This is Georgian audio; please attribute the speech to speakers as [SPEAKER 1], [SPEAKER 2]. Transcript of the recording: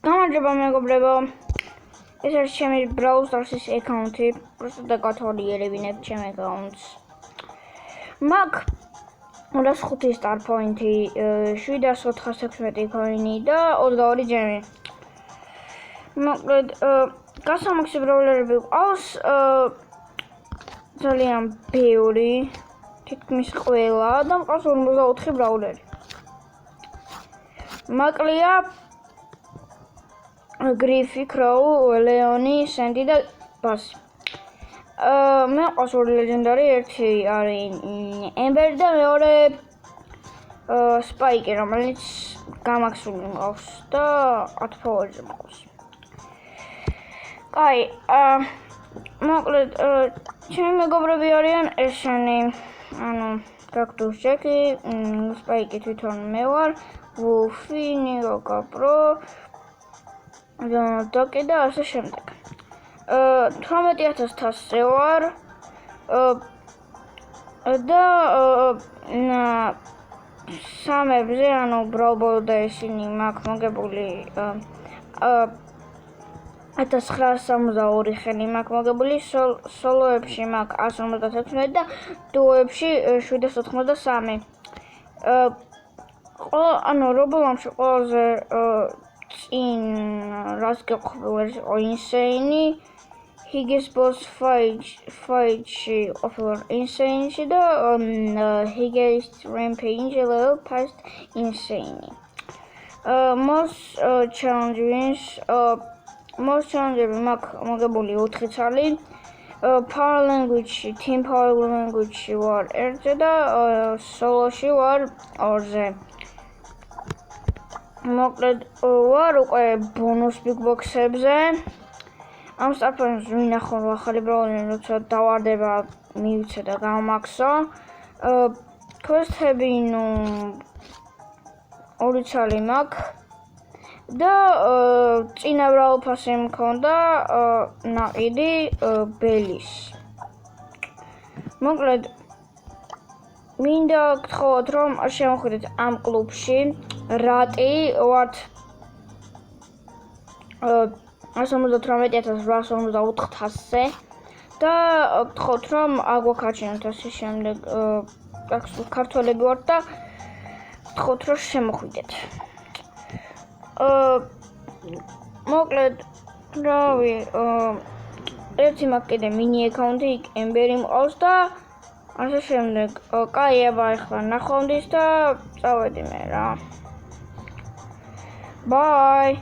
[SPEAKER 1] გამარჯობა მეგობრებო, ეს არის ჩემი Brawl Stars-ის აკაუნტი, просто დაგათვალიერებინებ ჩემ აკაუნტს. მაქვს 205 star point-ი, 716 coin-ი და 22 gem-ი. მოკლედ, გასამაქსი ბრაულერები ყავს, ძალიან ბევრი, თითქმის ყველა და მყავს 54 ბრაულერი. მაკლია Griffy, Crow, Leoni, Sandy და Bass. მე ყავს ორი ლეგენდარი, ერთი არის Ember და მეორე Spike, რომელიც გამაქსული მყავს და 10 ფოვერზე მყავს. კაი, მოკლედ, ჩემი მეგობრები არიან ესენი, ანუ Cactus Jackie, Spike თვითონ მე ვარ, Wolfie, Niroka Pro, Doki და ასე შემდეგ. 18000 თასზე ვარ და სამებზე, ანუ Brawl და ისინი მაქვს მოგებული 1962 ხელი მაქვს მოგებული, სოლოებში მაქვს 156 და დუოებში 793. ანუ Roblox-ში ყველაზე წინ რაც გეყოფილი იყო Insane, Higgs Boss Fight-ში ყოფილი Insane-ში და Higgs Rampage level past Insane. Most challenge-ები მაქვს მოგებული 4 წელი. Power Language-ში, Team Power Language-ში ვარ 1-ზე და Solo-ში ვარ 2-ზე. მოკლედ, ვარ უკვე ბონუს Big Box-ებზე. ამ სტარტს მინახავ ახალი ბრაულერი, როცა დავარდება, მივიცე და გავმაქსო. Quest-ები, ორი წელი მაქვს და წინა Brawl Pass-ი მქონდა ნაყიდი ბელის. მოკლედ, მინდა გთხოვოთ, რომ შემოხვიდეთ ამ კლუბში. რატი ვართ 158,804-ზე და გთხოვთ, რომ აგვაქაჩინოთ ასე შემდეგ ქართველები ვართ და გთხოვთ, რომ შემოხვიდეთ. მოკლედ, რავი, ერთი მაქვს კიდე მინი აკაუნტი, Emberი მყავს და ასე შემდეგ. კაი, აბა ახლა ნახვამდის და წავედი მე რა. Bye!